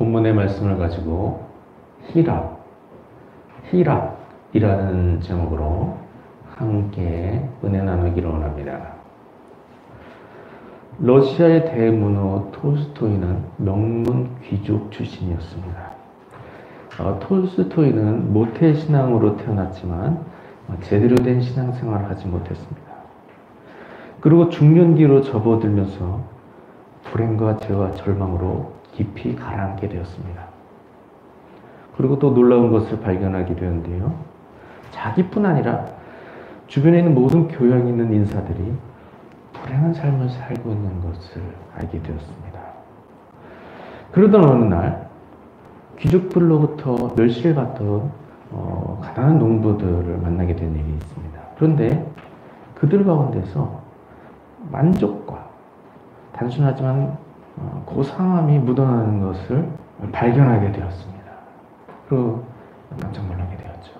본문의 말씀을 가지고 희락이라는 제목으로 함께 은혜 나누기를 원합니다. 러시아의 대문호 톨스토이는 명문 귀족 출신이었습니다. 톨스토이는 모태신앙으로 태어났지만 제대로 된 신앙생활을 하지 못했습니다. 그리고 중년기로 접어들면서 불행과 죄와 절망으로 깊이 가라앉게 되었습니다. 그리고 또 놀라운 것을 발견하게 되었는데요. 자기뿐 아니라 주변에 있는 모든 교양 있는 인사들이 불행한 삶을 살고 있는 것을 알게 되었습니다. 그러던 어느 날 귀족들로부터 멸시를 받던 가난한 농부들을 만나게 된 일이 있습니다. 그런데 그들 가운데서 만족과 단순하지만 고상함이 묻어나는 것을 발견하게 되었습니다. 그리고 깜짝 놀라게 되었죠.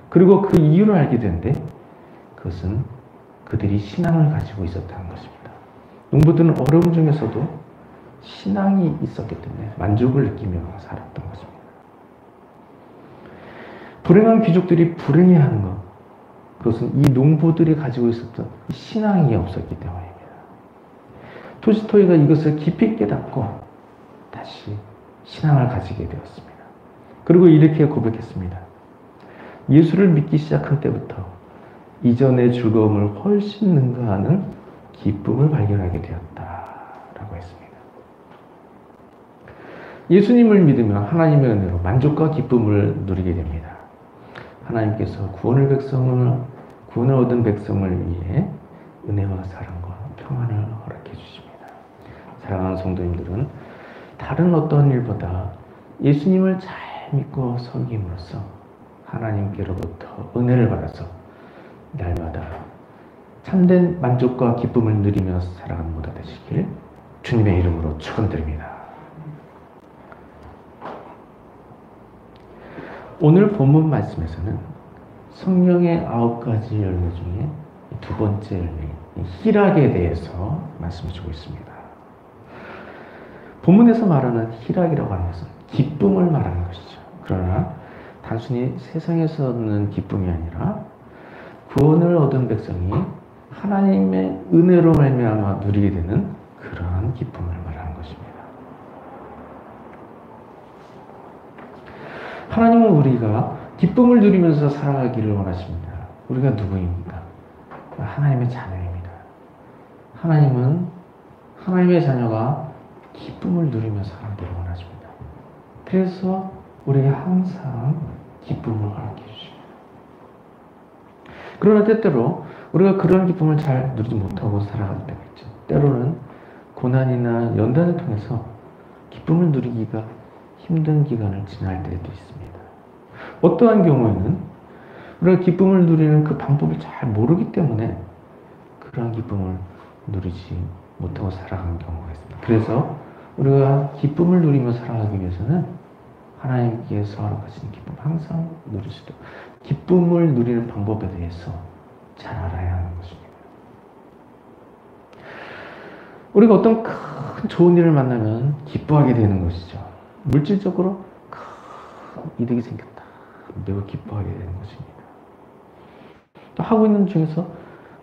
그리고 그 이유를 알게 되는데 그것은 그들이 신앙을 가지고 있었다는 것입니다. 농부들은 어려움 중에서도 신앙이 있었기 때문에 만족을 느끼며 살았던 것입니다. 불행한 귀족들이 불행해하는 것, 그것은 이 농부들이 가지고 있었던 신앙이 없었기 때문입니다. 톨스토이가 이것을 깊이 깨닫고 다시 신앙을 가지게 되었습니다. 그리고 이렇게 고백했습니다. 예수를 믿기 시작한 때부터 이전의 즐거움을 훨씬 능가하는 기쁨을 발견하게 되었다라고 했습니다. 예수님을 믿으면 하나님의 은혜로 만족과 기쁨을 누리게 됩니다. 하나님께서 구원을 얻은 백성을 위해 은혜와 사랑과 평안을 허락해 주십니다. 사랑하는 성도님들은 다른 어떤 일보다 예수님을 잘 믿고 섬김으로써 하나님께로부터 은혜를 받아서 날마다 참된 만족과 기쁨을 누리며 살아가는 모두 되시길 주님의 이름으로 축원드립니다. 오늘 본문 말씀에서는 성령의 9가지 열매 중에 두 번째 열매인 희락에 대해서 말씀해 주고 있습니다. 본문에서 말하는 희락이라고 하는 것은 기쁨을 말하는 것이죠. 그러나 단순히 세상에서 얻는 기쁨이 아니라 구원을 얻은 백성이 하나님의 은혜로 말미암아 누리게 되는 그러한 기쁨을 말하는 것입니다. 하나님은 우리가 기쁨을 누리면서 살아가기를 원하십니다. 우리가 누구입니까? 하나님의 자녀입니다. 하나님은 하나님의 자녀가 기쁨을 누리며 살아가기를 원하십니다. 그래서 우리에게 항상 기쁨을 허락해 주십니다. 그러나 때때로 우리가 그런 기쁨을 잘 누리지 못하고 살아갈 때가 있죠. 때로는 고난이나 연단을 통해서 기쁨을 누리기가 힘든 기간을 지날 때도 있습니다. 어떠한 경우에는 우리가 기쁨을 누리는 그 방법을 잘 모르기 때문에 그러한 기쁨을 누리지 못하고 살아가는 경우가 있습니다. 그래서 우리가 기쁨을 누리며 살아가기 위해서는 하나님께서 허락하신 기쁨 항상 누릴 수 있도록 기쁨을 누리는 방법에 대해서 잘 알아야 하는 것입니다. 우리가 어떤 큰 좋은 일을 만나면 기뻐하게 되는 것이죠. 물질적으로 큰 이득이 생겼다. 매우 기뻐하게 되는 것입니다. 또 하고 있는 중에서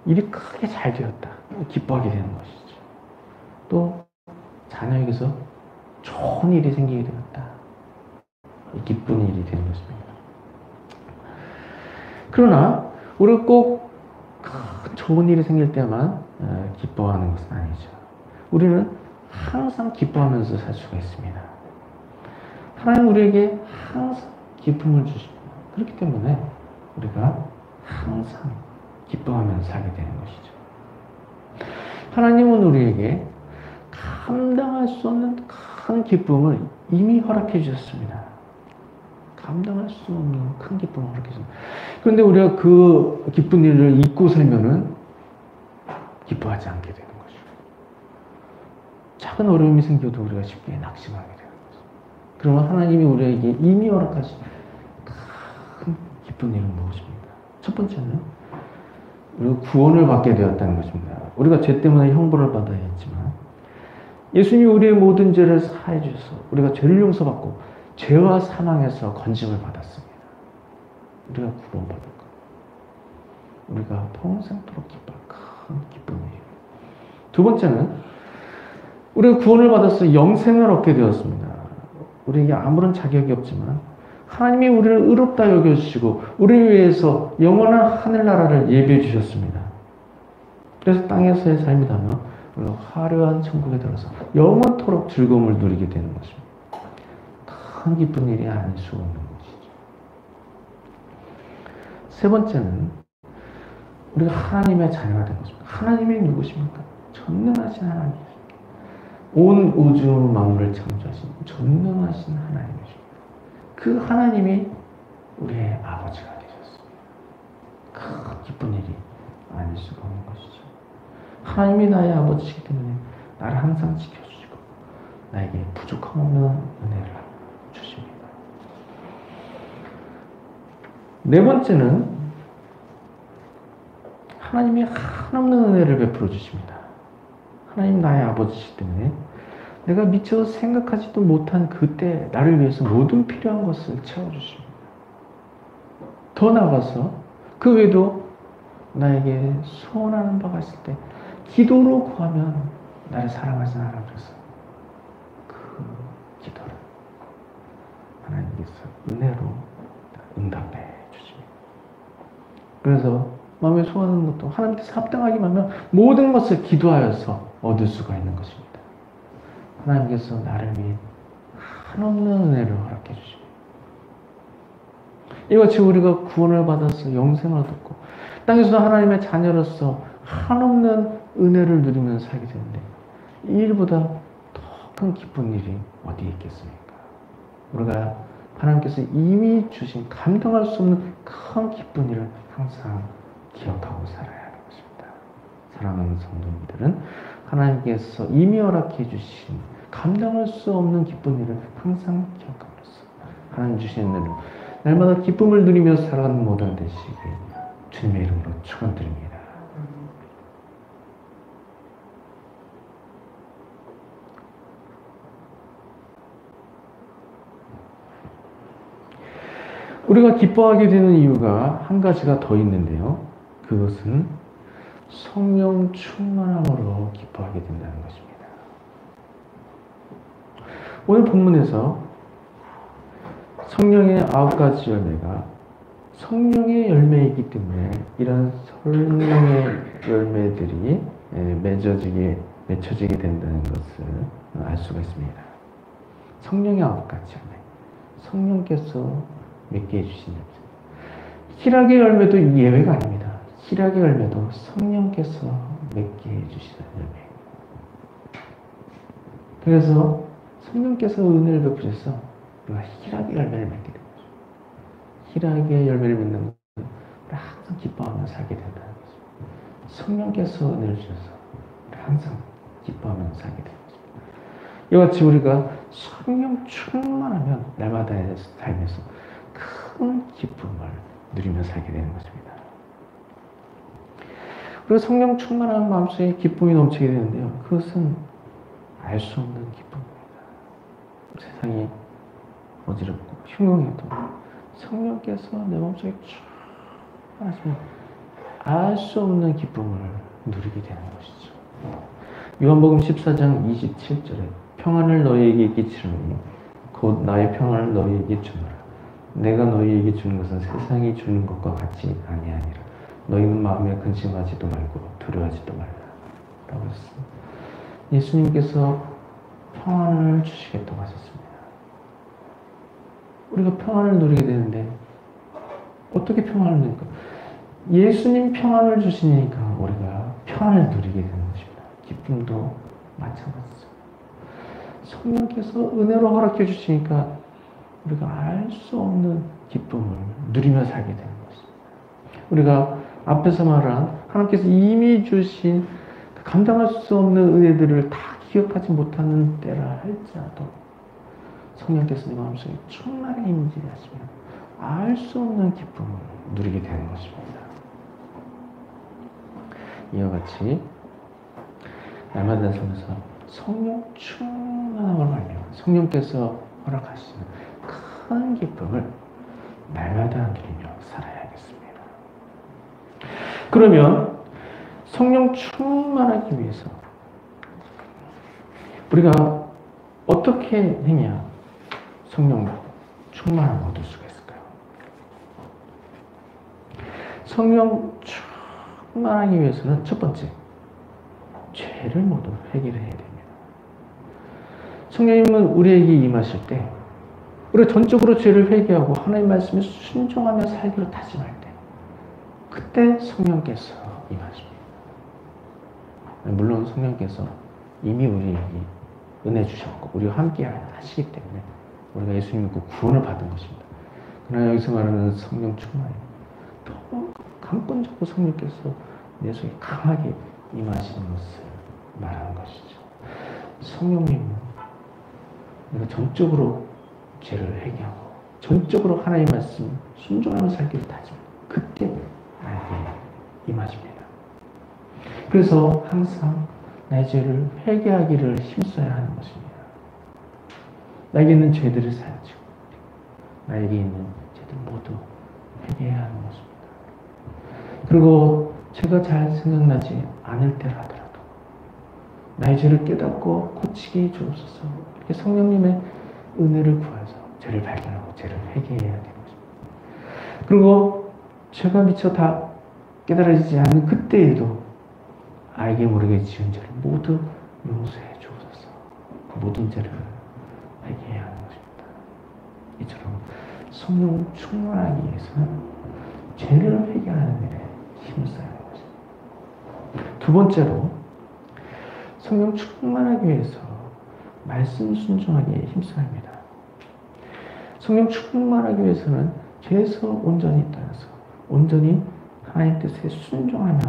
일이 크게 잘 되었다. 기뻐하게 되는 것이죠. 또 자녀에게서 좋은 일이 생기게 되었다. 기쁜 일이 되는 것입니다. 그러나 우리가 꼭 좋은 일이 생길 때만 기뻐하는 것은 아니죠. 우리는 항상 기뻐하면서 살 수가 있습니다. 하나님 우리에게 항상 기쁨을 주십니다. 그렇기 때문에 우리가 항상 기뻐하면서 살게 되는 것이죠. 하나님은 우리에게 감당할 수 없는 큰 기쁨을 이미 허락해 주셨습니다. 감당할 수 없는 큰 기쁨을 허락해 주셨습니다. 그런데 우리가 그 기쁜 일을 잊고 살면은 기뻐하지 않게 되는 거죠. 작은 어려움이 생겨도 우리가 쉽게 낙심하게 되는 거죠. 그러면 하나님이 우리에게 이미 허락하신 큰 기쁜 일은 무엇입니까? 첫 번째는 우리가 구원을 받게 되었다는 것입니다. 우리가 죄 때문에 형벌을 받아야 했지만 예수님이 우리의 모든 죄를 사해 주셔서 우리가 죄를 용서받고 죄와 사망에서 건짐을 받았습니다. 우리가 구원받을 것. 우리가 평생토록 기뻐할 큰 기쁨이에요. 두 번째는 우리가 구원을 받아서 영생을 얻게 되었습니다. 우리에게 아무런 자격이 없지만 하나님이 우리를 의롭다 여겨주시고 우리를 위해서 영원한 하늘나라를 예비해 주셨습니다. 그래서 땅에서의 삶이라면 우리가 화려한 천국에 들어서 영원토록 즐거움을 누리게 되는 것입니다. 큰 기쁜 일이 아닐 수 없는 것이죠. 세 번째는 우리가 하나님의 자녀가 된 것입니다. 하나님이 누구십니까? 전능하신 하나님이십니다. 온 우주 만물을 창조하신 전능하신 하나님이십니다. 그 하나님이 우리의 아버지가 되셨습니다. 큰 기쁜 일이 아닐 수가 없는 것이죠. 하나님이 나의 아버지이기 때문에 나를 항상 지켜주시고 나에게 부족함 없는 은혜를 주십니다. 네 번째는 하나님이 한없는 은혜를 베풀어 주십니다. 하나님 나의 아버지이기 때문에 내가 미처 생각하지도 못한 그때 나를 위해서 모든 필요한 것을 채워주십니다. 더 나아가서 그 외에도 나에게 소원하는 바가 있을 때 기도로 구하면 나를 사랑하시는 하나님께서 그 기도를 하나님께서 은혜로 응답해 주십니다. 그래서 마음에 소원하는 것도 하나님께서 합당하기만 하면 모든 것을 기도하여서 얻을 수가 있는 것입니다. 하나님께서 나를 위해 한없는 은혜를 허락해 주십니다. 이같이 우리가 구원을 받아서 영생을 얻었고 땅에서도 하나님의 자녀로서 한없는 은혜를 누리면서 살게 되는데 이 일보다 더 큰 기쁜 일이 어디에 있겠습니까? 우리가 하나님께서 이미 주신 감당할 수 없는 큰 기쁜 일을 항상 기억하고 살아야 하는 것입니다. 사랑하는 성도님들은 하나님께서 이미 허락해 주신 감당할 수 없는 기쁜 일을 항상 기억함으로써 하나님 주신 은혜로 날마다 기쁨을 누리며 살아가는 모든 되시길 주님의 이름으로 축원드립니다. 우리가 기뻐하게 되는 이유가 한 가지가 더 있는데요. 그것은 성령 충만함으로 기뻐하게 된다는 것입니다. 오늘 본문에서 성령의 9가지 열매가 성령의 열매이기 때문에 이런 성령의 열매들이 맺혀지게 된다는 것을 알 수가 있습니다. 성령의 9가지 열매. 성령께서 맺게 해주신 열매. 희락의 열매도 예외가 아닙니다. 희락의 열매도 성령께서 맺게 해주시는 열매. 그래서 성령께서 은혜를 베푸셔서 우리가 희락의 열매를 맺게 됩니다. 희락의 열매를 맺는 것은 우리가 항상 기뻐하며 살게 된다는 것입니다. 성령께서 은혜를 주셔서 우리가 항상 기뻐하며 살게 됩니다. 이와 같이 우리가 성령 충만하면 날마다의 삶에서 큰 기쁨을 누리며 살게 되는 것입니다. 그리고 성령 충만한 마음속에 기쁨이 넘치게 되는데요. 그것은 알 수 없는 기쁨입니다. 세상이 어지럽고 흉흉해도 성령께서 내 마음속에 쭉 하시면 알 수 없는 기쁨을 누리게 되는 것이죠. 요한복음 14장 27절에 평안을 너희에게 끼치노니 곧 나의 평안을 너희에게 주노라. 내가 너희에게 주는 것은 세상이 주는 것과 같이 아니하니라. 너희는 마음에 근심하지도 말고 두려워하지도 말라. 라고 했습니다. 예수님께서 평안을 주시겠다고 하셨습니다. 우리가 평안을 누리게 되는데 어떻게 평안을 누릴까? 예수님 평안을 주시니까 우리가 평안을 누리게 되는 것입니다. 기쁨도 마찬가지죠. 성령께서 은혜로 허락해 주시니까 우리가 알 수 없는 기쁨을 누리며 살게 되는 것입니다. 우리가 앞에서 말한 하나님께서 이미 주신 감당할 수 없는 은혜들을 다 기억하지 못하는 때라 할지라도 성령께서 내 마음속에 충만히 임재하시면 알 수 없는 기쁨을 누리게 되는 것입니다. 이와 같이 날마다 삶에서 성령 충만함을 말미암아 성령께서 허락하시는 큰 기쁨을 날마다 누리며 살아야겠습니다. 그러면 성령 충만하기 위해서 우리가 어떻게 해야 성령 충만함을 얻을 수가 있을까요? 성령 충만하기 위해서는 첫 번째, 죄를 모두 회개를 해야 됩니다. 성령님은 우리에게 임하실 때 우리가 전적으로 죄를 회개하고 하나님 말씀에 순종하며 살기로 다짐할 때 그때 성령께서 임하십니다. 물론 성령께서 이미 우리에게 은혜 주셨고 우리와 함께 하시기 때문에 우리가 예수님 믿고 구원을 받은 것입니다. 그러나 여기서 말하는 성령 충만입니다. 더 강권적으로 성령께서 내 속에 강하게 임하시는 것을 말하는 것이죠. 성령님은 내가 전적으로 죄를 회개하고 전적으로 하나님 말씀 순종하며 살기를 다짐합니다. 그때 나에게 임하십니다. 그래서 항상 나의 죄를 회개하기를 힘써야 하는 것입니다. 나에게 있는 죄들을 사하시고 나에게 있는 죄들 모두 회개해야 하는 것입니다. 그리고 제가 잘 생각나지 않을 때라 하더라도 나의 죄를 깨닫고 고치게 주옵소서. 이렇게 성령님의 은혜를 구해서 죄를 발견하고 죄를 회개해야 되는 것입니다. 그리고 죄가 미처 다 깨달아지지 않는 그때에도 알게 모르게 지은 죄를 모두 용서해 주옵소서. 그 모든 죄를 회개해야 하는 것입니다. 이처럼 성령 충만하기 위해서는 죄를 회개하는 일에 힘을 써야 하는 것입니다. 두 번째로 성령 충만하기 위해서 말씀 순종하기에 힘써야 합니다. 성령 충만하기 위해서는 죄에서 온전히 떠나서 온전히 하나님 뜻에 순종하며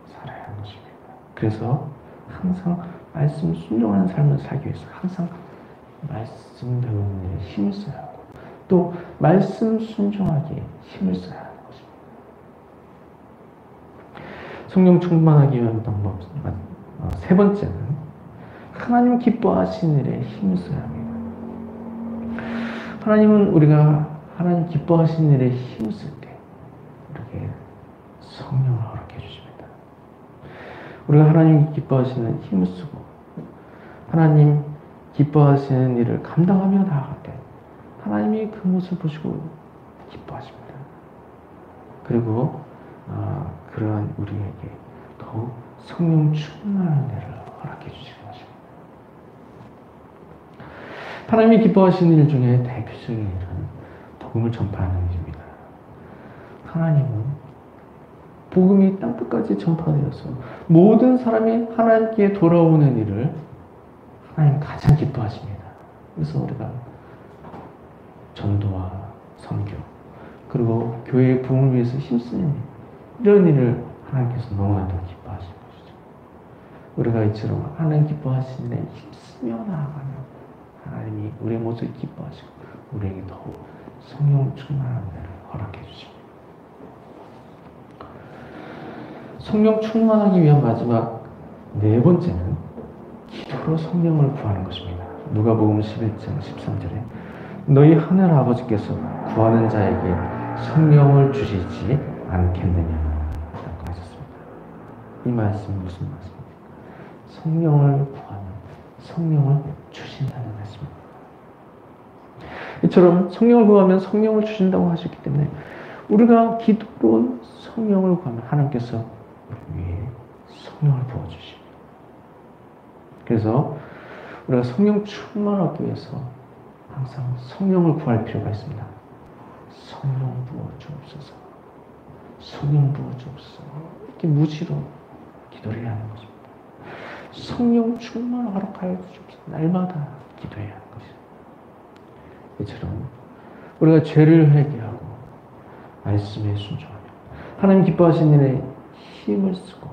살아야 하는 것입니다. 그래서 항상 말씀 순종하는 삶을 살기 위해서 항상 말씀 배우는 일에 힘을 써야 하고 또 말씀 순종하기에 힘을 써야 하는 것입니다. 성령 충만하기 위한 방법 세 번째는 하나님 기뻐하시는 일에 힘을 써야 합니다. 하나님은 우리가 하나님 기뻐하시는 일에 힘을 쓸 때 우리에게 성령을 허락해 주십니다. 우리가 하나님 기뻐하시는 힘을 쓰고 하나님 기뻐하시는 일을 감당하며 나아갈 때 하나님이 그 모습을 보시고 기뻐하십니다. 그리고 그러한 우리에게 더욱 성령 충만한 은혜를 허락해 주시는 것입니다. 하나님이 기뻐하시는 일 중에 대표적인 일은 복음을 전파하는 일입니다. 하나님은 복음이 땅끝까지 전파되어서 모든 사람이 하나님께 돌아오는 일을 하나님 가장 기뻐하십니다. 그래서 우리가 전도와 선교 그리고 교회의 부흥을 위해서 힘쓰는 일, 이런 일을 하나님께서 너무나도 기뻐하시는 것이죠. 우리가 이처럼 하나님 기뻐하시는 일에 힘쓰며 나아가면 하나님이 우리의 모습을 기뻐하시고 우리에게 더욱 성령 충만한 은혜를 허락해 주십니다. 성령 충만하기 위한 마지막 네 번째는 기도로 성령을 구하는 것입니다. 누가복음 11장 13절에 너희 하늘 아버지께서 구하는 자에게 성령을 주시지 않겠느냐 라고 하셨습니다. 이 말씀은 무슨 말씀입니까? 성령을 구하면 성령을 주신다는 말씀입니다. 이처럼 성령을 구하면 성령을 주신다고 하셨기 때문에 우리가 기도로 성령을 구하면 하나님께서 우리 위에 성령을 부어주십니다. 그래서 우리가 성령 충만하기 위해서 항상 성령을 구할 필요가 있습니다. 성령 부어주옵소서. 성령 부어주옵소서. 이렇게 무지로 기도를 해야 하는 것입니다. 성령 충만을 허락하여 주옵소서. 날마다 기도해야 하는 것입니다. 이처럼 우리가 죄를 회개하고 말씀에 순종하며 하나님 기뻐하시는 일에 힘을 쓰고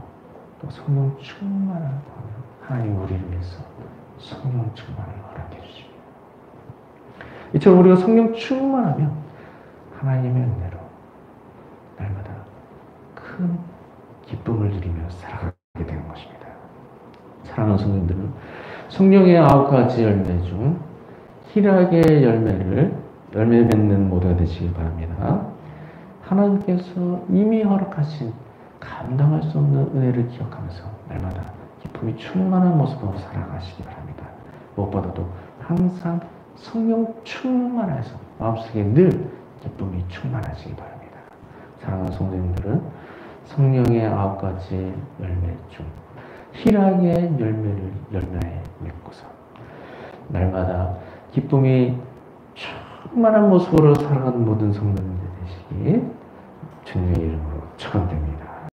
또 성령 충만을 구하며 하나님 우리를 위해서 성령 충만을 허락해 주십니다. 이처럼 우리가 성령 충만하면 하나님의 은혜로 날마다 큰 기쁨을 누리며 살아가게 되는 것입니다. 사랑하는 성도님들은 성령의 9가지 열매 중 희락의 열매 맺는 모두가 되시기 바랍니다. 하나님께서 이미 허락하신 감당할 수 없는 은혜를 기억하면서 날마다 기쁨이 충만한 모습으로 살아가시기 바랍니다. 무엇보다도 항상 성령 충만해서 마음속에 늘 기쁨이 충만하시기 바랍니다. 사랑하는 성도님들은 성령의 9가지 열매 중 희락의 열매에 맺고서 날마다 기쁨이 충만한 모습으로 살아가는 모든 성도님들 되시기 주님의 이름으로 축원드립니다.